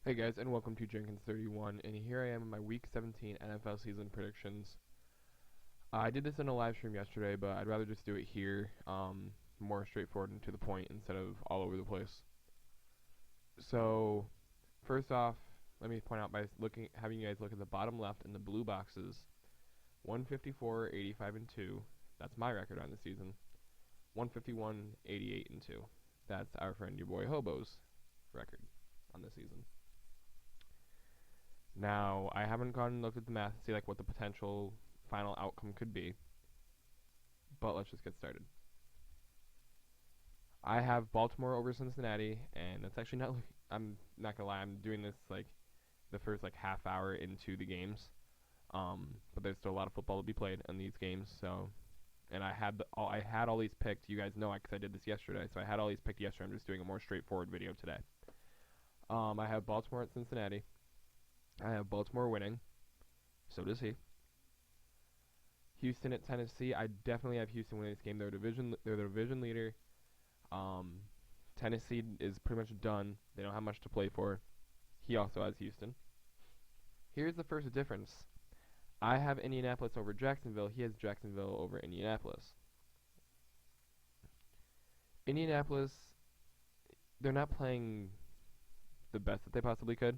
Hey guys, and welcome to Jenkins31, and here I am in my Week 17 NFL season predictions. I did this in a live stream yesterday, but I'd rather just do it here, more straightforward and to the point instead of all over the place. So, first off, let me point out by having you guys look at the bottom left in the blue boxes. 154, 85, and 2. That's my record on the season. 151, 88, and 2. That's our friend your boy Hobo's record on the season. Now, I haven't gone and looked at the math to see like what the potential final outcome could be, but let's just get started. I have Baltimore over Cincinnati, and that's actually not. I'm not gonna lie. I'm doing this like the first like half hour into the games, but there's still a lot of football to be played in these games. So, and I had all these picked. You guys know because I did this yesterday. So I had all these picked yesterday. I'm just doing a more straightforward video today. I have Baltimore at Cincinnati. I have Baltimore winning. So does he. Houston at Tennessee. I definitely have Houston winning this game. They're the division leader. Um, Tennessee is pretty much done. They don't have much to play for. He also has Houston. Here's the first difference. I have Indianapolis over Jacksonville. He has Jacksonville over Indianapolis. Indianapolis, they're not playing the best that they possibly could.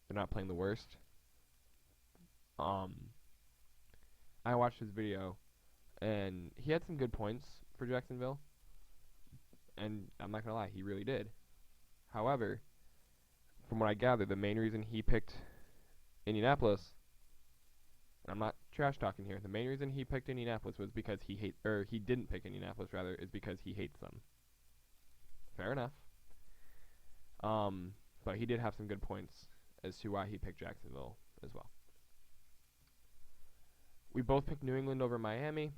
They're not playing the worst. Um, I watched his video, and he had some good points for Jacksonville. And I'm not gonna lie, he really did. However, from what I gather, the main reason he picked Indianapolis, and I'm not trash talking here, the main reason he picked Indianapolis was because he didn't pick Indianapolis rather, is because he hates them. Fair enough. But he did have some good points as to why he picked Jacksonville as well. We both picked New England over Miami.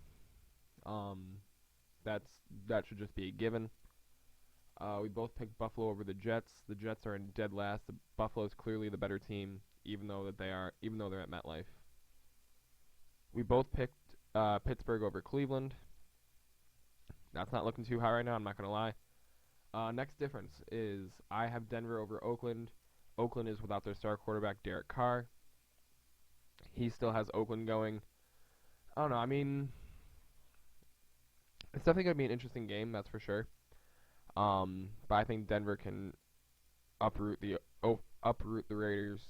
That should just be a given. We both picked Buffalo over the Jets. The Jets are in dead last. Buffalo is clearly the better team, even though they're at MetLife. We both picked Pittsburgh over Cleveland. That's not looking too high right now. I'm not gonna lie. Next difference is I have Denver over Oakland. Oakland is without their star quarterback Derek Carr. He still has Oakland going. I don't know. I mean, it's definitely gonna be an interesting game. That's for sure. But I think Denver can uproot the Raiders,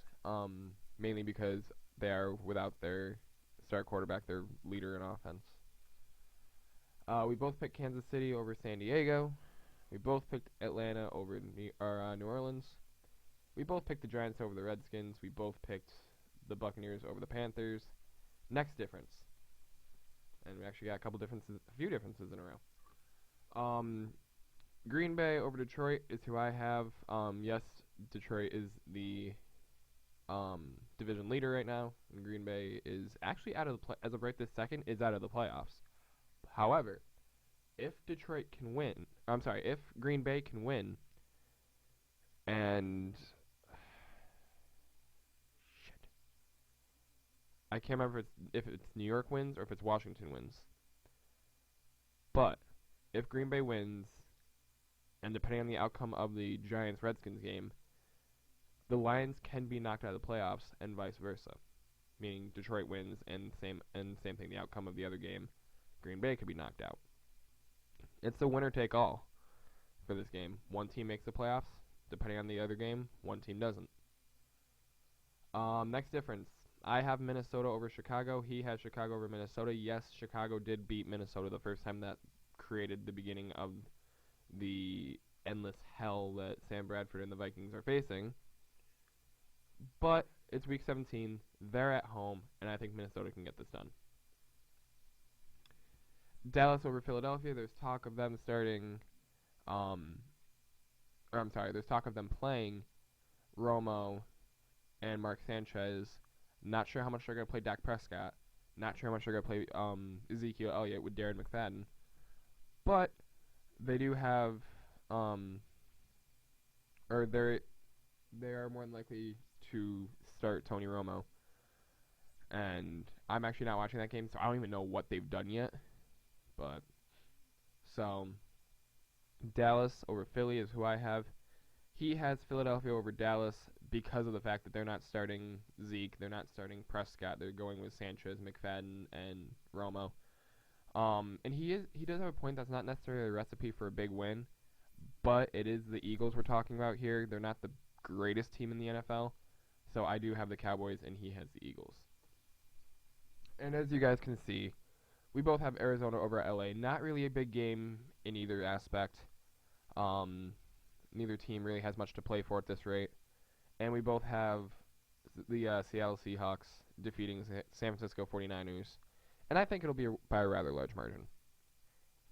mainly because they are without their star quarterback, their leader in offense. We both picked Kansas City over San Diego. We both picked Atlanta over New Orleans. We both picked the Giants over the Redskins. We both picked the Buccaneers over the Panthers. Next difference, and we actually got a few differences in a row. Green Bay over Detroit is who I have. Yes, Detroit is the division leader right now, and Green Bay is actually out of the as of right this second is out of the playoffs. However, if if Green Bay can win, and shit, I can't remember if it's New York wins or if it's Washington wins. But if Green Bay wins, and depending on the outcome of the Giants Redskins game, the Lions can be knocked out of the playoffs and vice versa. Meaning Detroit wins and same thing, the outcome of the other game, Green Bay could be knocked out. It's a winner take all for this game. One team makes the playoffs, depending on the other game, one team doesn't. Next difference. I have Minnesota over Chicago. He has Chicago over Minnesota. Yes, Chicago did beat Minnesota the first time. That created the beginning of the endless hell that Sam Bradford and the Vikings are facing. But it's week 17. They're at home, and I think Minnesota can get this done. Dallas over Philadelphia. There's talk of them there's talk of them playing Romo and Mark Sanchez. Not sure how much they're going to play Dak Prescott. Not sure how much they're going to play Ezekiel Elliott with Darren McFadden. But they do have, they are more than likely to start Tony Romo. And I'm actually not watching that game, so I don't even know what they've done yet. But, Dallas over Philly is who I have. he has Philadelphia over Dallas because of the fact that they're not starting Zeke, they're not starting Prescott, they're going with Sanchez, McFadden, and Romo. And he does have a point that's not necessarily a recipe for a big win, but it is the Eagles we're talking about here. They're not the greatest team in the NFL, so I do have the Cowboys, and he has the Eagles. And as you guys can see, we both have Arizona over LA. Not really a big game in either aspect. Neither team really has much to play for at this rate. And we both have the Seattle Seahawks defeating San Francisco 49ers. And I think it'll be by a rather large margin.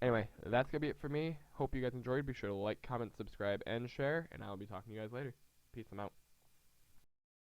Anyway, that's going to be it for me. Hope you guys enjoyed. Be sure to like, comment, subscribe, and share. And I'll be talking to you guys later. Peace. I'm out.